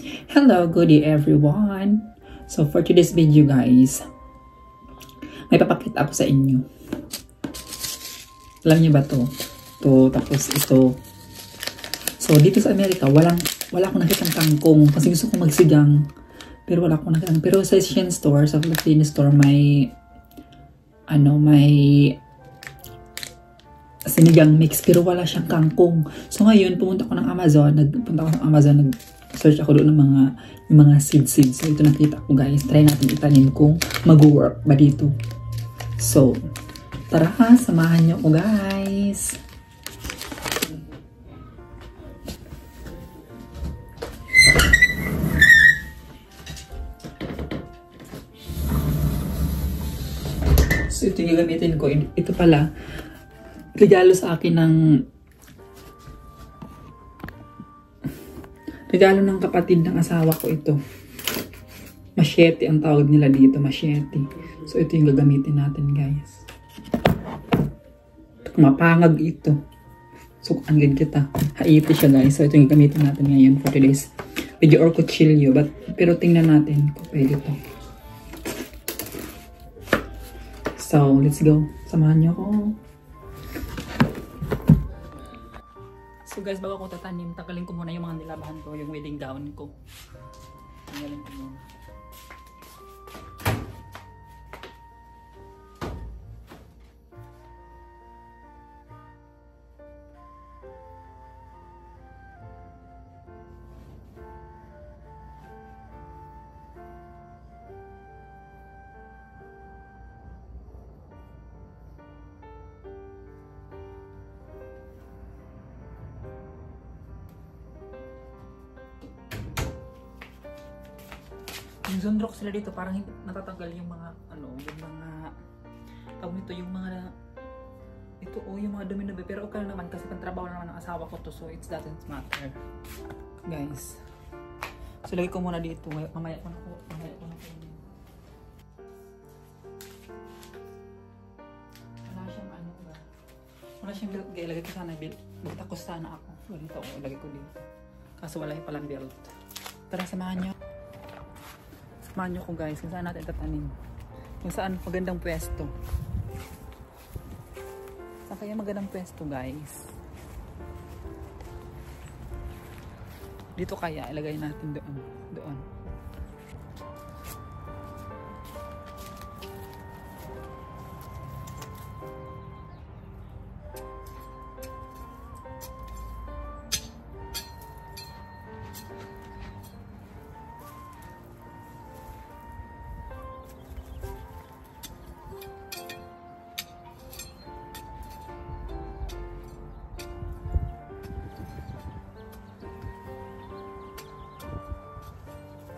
Hello, good day everyone. So for today's video guys, may papakita ako sa inyo. Alam niyo ba to? Tapos ito. So dito sa Amerika, wala akong nakitang kangkong kasi gusto ko magsigang. Pero wala akong nakitang. Pero sa Shein store, sa Filipino store, may sinigang mix pero wala siyang kangkong. So ngayon pumunta ako ng Amazon, nag-search ako doon ng mga seeds. So ito nakita ko guys. Try natin itanim kung mag-work ba dito. So tara ha, samahan niyo ko guys. So ito yung gagamitin ko. Ito pala regalo sa akin regalo ng kapatid ng asawa ko ito. Machete ang tawag nila dito, machete. So ito yung gagamitin natin guys. Mapangag ito. So angin kita. Haiti siya guys. So ito yung gagamitin natin ngayon for today's video or kutsilyo. Pero tingnan natin kung pwede ito. So let's go. Samahan niyo ako. So guys, bago ko tatanim, tagalin ko muna yung mga nilabahan ko, yung wedding gown ko. Tagalin ko muna. Yung sunrock sila dito, parang natatanggal yung mga, tawag nito, yung mga, yung mga dumi-dumi. Pero okay lang naman kasi pantrabaho naman ng asawa ko to, so it doesn't matter. Guys. So lagay ko muna dito, mamaya ko na po. Wala siyang belt, ilagay ko sana belt. Magtakos sana ako. Ganito, ilagay ko dito. Kaso wala yung palang belt. Tara, samahan nyo. Samahan nyo ko guys, kung saan natin tatanim. Kung saan magandang pwesto. Saan kaya magandang pwesto guys? Dito kaya, ilagay natin doon.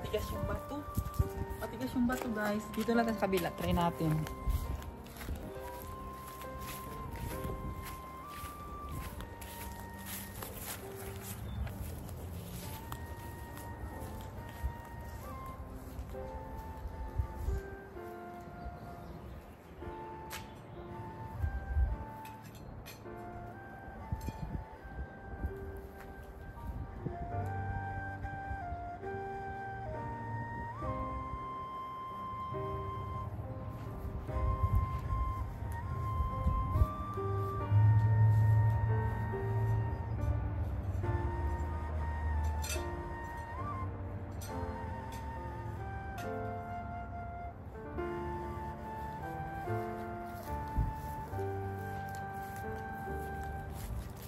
Matigas yung bato. Matigas yung bato guys. Dito lang sa kabila. Try natin.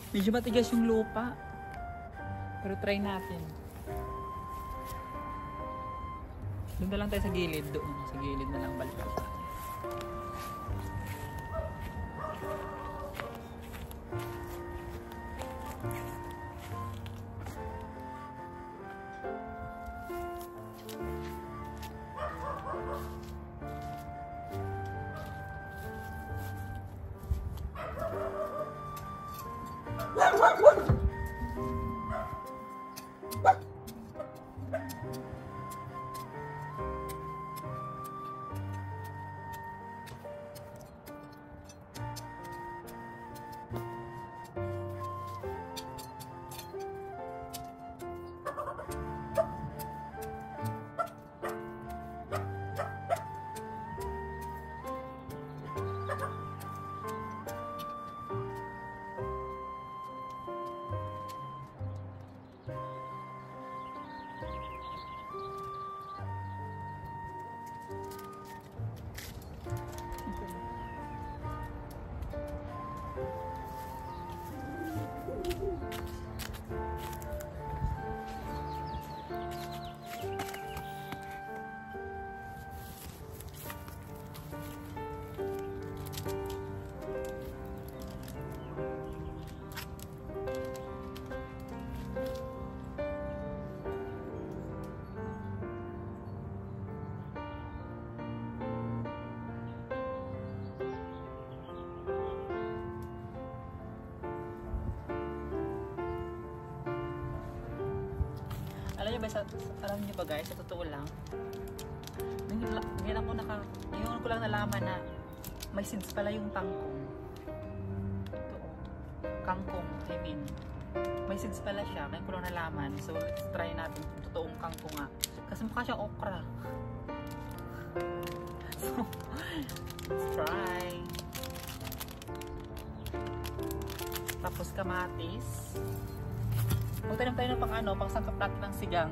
Medyo matigas yung lupa. Pero try natin. Doon na lang tayo sa gilid. Doon. Sa gilid na lang balik tayo. niyo ba, alam niyo ba guys, sa totoo lang, ngayon ko lang nalaman na may seeds pala yung kangkong. Ito, kangkong, I mean. May seeds pala siya, ngayon ko lang nalaman. So, let's try natin kung totoong kangkong nga. Kasi mukha siyang okra. So, let's try. Tapos kamatis. Magtanim tayo ng pang sangkap natin ng sigang.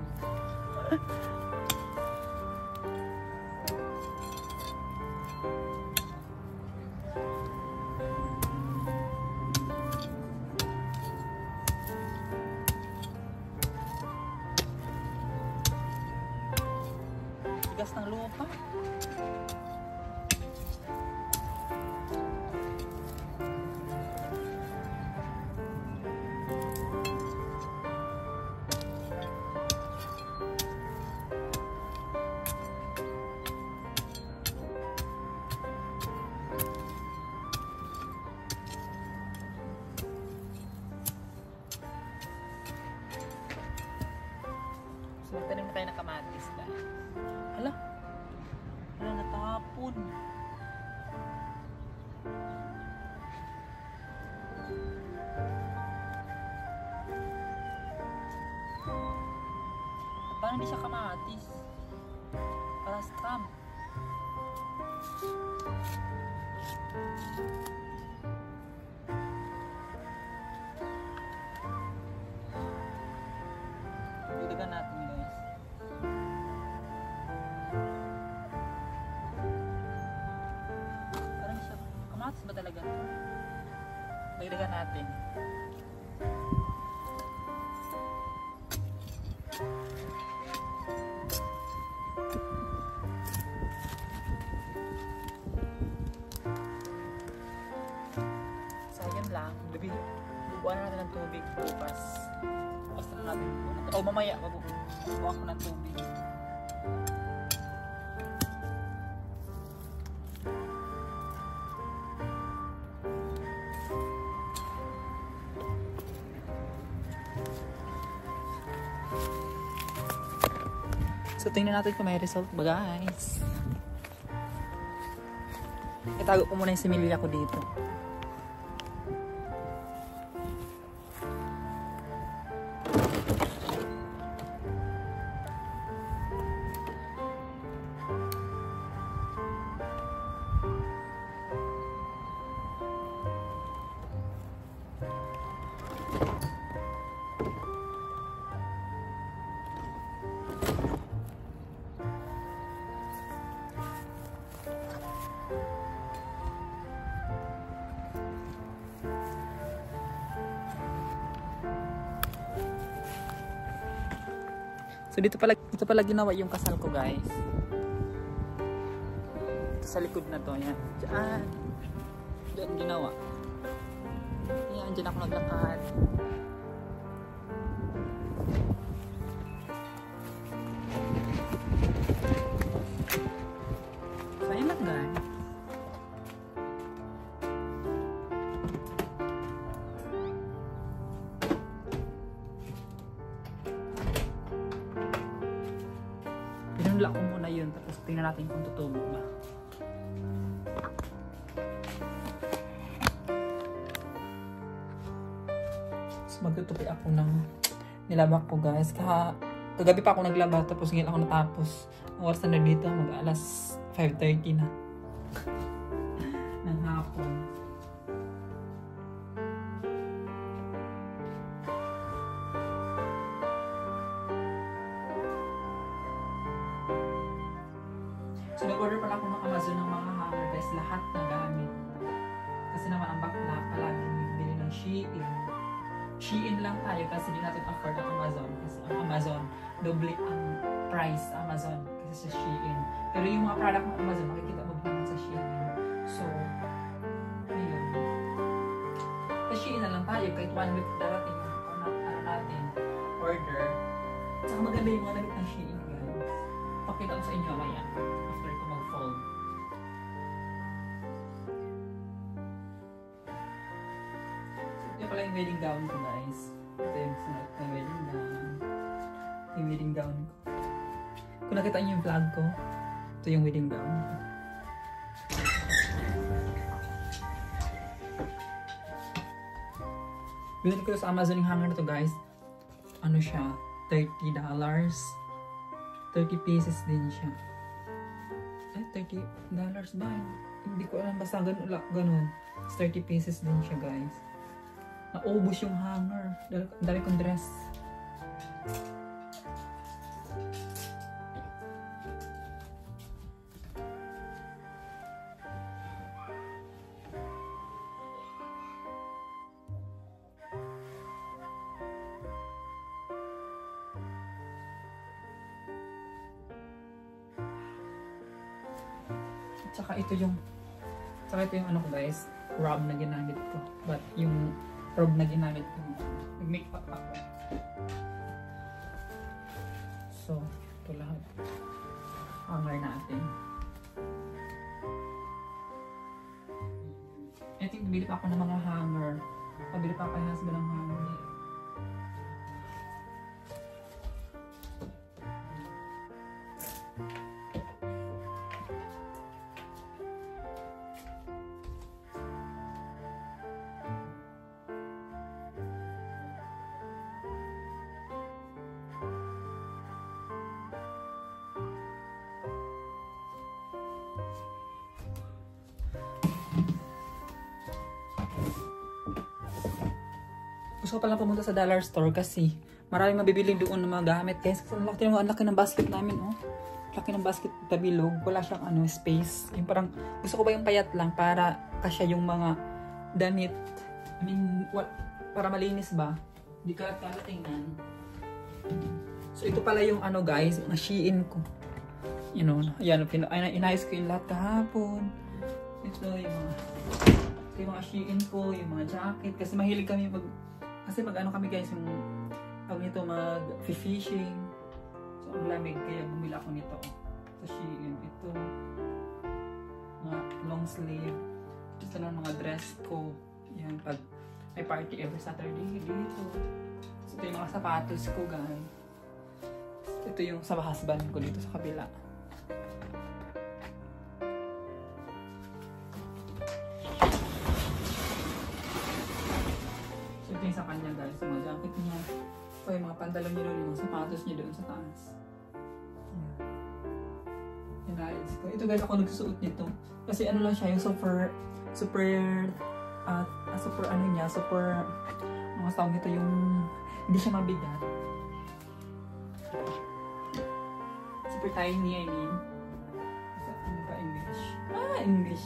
Tigas ng lupa. So, magtanim na tayo ng kamatis dahil. Hala, natapon. Paano hindi siya kamatis? Para scam. Dagdagan natin guys. Parang siya, kamatis ba talaga? Dagdagan natin. Sayang lang, bubuan natin ng tubig bukas. Basta na natin. O mamaya, bubuan ko ng tubig. So, tingnan natin kung may result ba guys. Itago ko muna yung similya ko dito. So dito pala ginawa yung kasal ko guys. Ito sa likod na to, yan. Diyan ginawa. Yan, dyan ako naglakad. So ayun lang guys. Pinunla ko muna yun, tapos tingnan natin kung tutubo ba. So magtutupi ako ng nilabak ko guys. Kagabi pa ako naglaba, tapos ngayon ako natapos. Ang oras na dito, mag-alas 5:30 na. Ng hapon. So, nag-order pala ako ng Amazon ng mga hammer guys, lahat na gamit. Kasi naman ang bakla palagi bili ng Shein. Shein lang tayo kasi di natin afford ang Amazon. Kasi ang Amazon, doble ang price Amazon kasi sa Shein. Pero yung mga product ng Amazon, makikita mo naman sa Shein. So, ayun. Sa Shein na lang tayo, kahit 1 week darating yung natin, order. Saka maganda yung mga damit ng Shein guys. Pakita ko sa inyo maya. After ko mag-fold. So, ito pala yung wedding gown ko guys. Ito yung sunod na wedding gown. Yung yung wedding gown ko. Kung nakita niyo yung vlog ko, ito yung wedding gown ko. Binili ko sa Amazon yung hanger na to guys. Ano siya? $30. 30 pieces din siya. Ay, $30 ba? Hindi ko alam. Basta ganun. 30 pieces din siya guys. Naubos yung hanger. Dali kong dress. Tsaka ito yung ano ko guys, robe na ginamit ko. But yung robe na ginamit ko, nag-makeup ako. So, ito lahat. Hanger natin. I think bili pa ako ng mga hanger. Pabili pa ako kay husband ng hanger. Gusto ko pala pumunta sa dollar store kasi maraming mabibili doon ng mga gamit. Guys, kasi ang laki ng basket namin, oh. Laki ng basket tabilog. Wala siyang space. Yung parang, gusto ko ba yung payat lang para kasya yung mga damit. I mean, para malinis ba? Hindi ka tingnan. So, ito pala yung guys, mga Shein ko. You know, ayan, inayos ko yung lahat kahapon. Ito yung mga Shein ko, yung mga jacket. Kasi mahilig kami mag-ano kami guys, yung pag nito mag-fishing. So, ang lamig, kaya bumili ako nito. Sa Shein, ito. Mga long sleeve. Ito lang mga dress ko. Yan, pag may party every Saturday dito. So, ito yung mga sapatos ko guys. Ito yung sa husband ko dito sa kabila. Sa kanya guys, yung mga jacket niya, o yung mga pantalon niya doon, yung mga sapatos niya doon sa taas. Yan. Ito guys, ako nagsusuot nito. Kasi ano lang siya, yung super mga tawag nito, yung hindi siya mabigat. Super tiny, I mean. Ano ba English? English.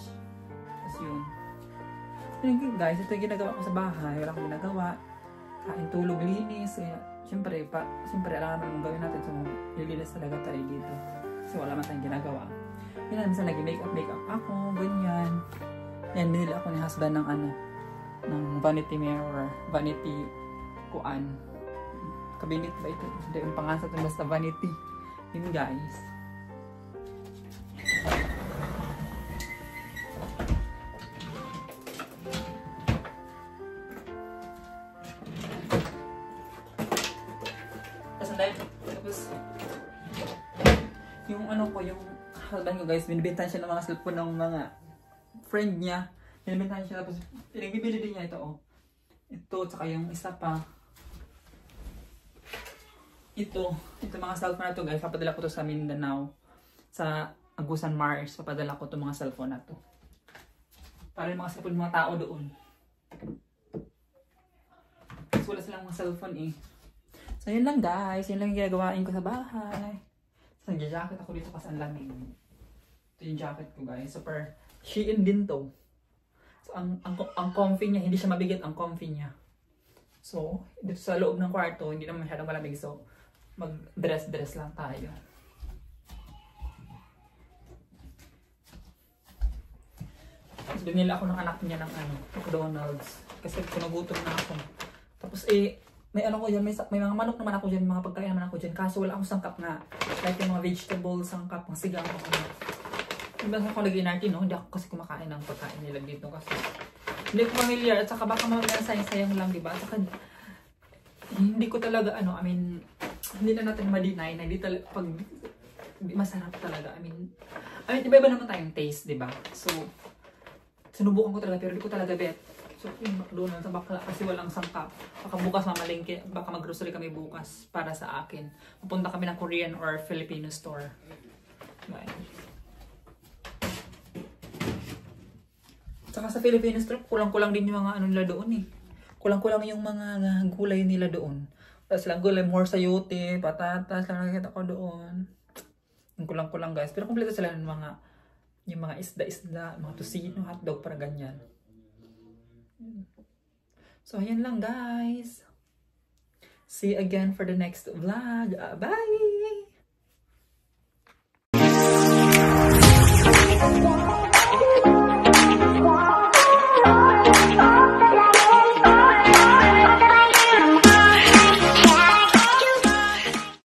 Tapos yun. Guys, ito yung ginagawa ko sa bahay. Wala akong ginagawa. Kain, tulog, linis. Kaya, siyempre, alam naman mong gawin natin. So, nilinis talaga tayo dito. Kasi wala man tayong ginagawa. Yan, minsan nag-makeup ako, ganyan. Yan, binili ako ni husband ng ng vanity mirror. Vanity kuan. Kabinet ba ito? Hindi, yung pangasat ng basta vanity. Yun, guys. Tapos, yung yung husband ko guys, binibintahan siya ng mga cellphone ng mga friend niya. Binibintahan siya, tapos pinagbibili din niya ito, oh. Ito, tsaka yung isa pa. Ito mga cellphone na to guys, papadala ko to sa Mindanao. Sa Agusan Mars, papadala ko to mga cellphone na to. Para yung mga cellphone ng mga tao doon. Kasi wala silang mga cellphone eh. So, yun lang guys. Yun lang yung ginagawain ko sa bahay. So, nag-jacket ako dito kasi ang lamig. Ito yung jacket ko guys. Super Shein din to. So, ang comfy niya, hindi siya mabigat ang comfy niya. So, dito sa loob ng kwarto, hindi naman masyadong malamig. So, mag-dress lang tayo. Tapos, binila ako ng anak niya ng McDonald's. Kasi nagutom na ako. Tapos, may ko dyan, may mga manok naman ako dyan, mga pagkain naman ako dyan. Kaso wala akong sangkap na, like yung mga vegetable sangkap, mga sigang ako. Diba ako nag-inarty, no? Hindi ako kasi kumakain ng pagkain nila dito kasi hindi ko familiar. At saka baka mga sayang-sayang lang, diba? At saka hindi ko talaga, hindi na natin ma-deny na hindi talaga, pag masarap talaga. I mean, iba-iba naman tayong taste, di ba? So, sinubukan ko talaga, pero di ko talaga bet. So, yung McDonald's sa bakla kasi walang sangkap. Baka bukas mamalengke, baka mag-grocery kami bukas para sa akin. Pupunta kami ng Korean or Filipino store. Bye. Saka sa Filipino store, kulang-kulang din yung mga ano nila doon eh. Kulang-kulang yung mga gulay nila doon. Tapos lang gulay, more sayote, patatas, lang nakikita ko doon. Yung kulang-kulang guys. Pero kompleto sila ng mga, yung mga isda-isda, mga tusino, hotdog, para ganyan. So, ayan lang guys. See you again for the next vlog. Bye!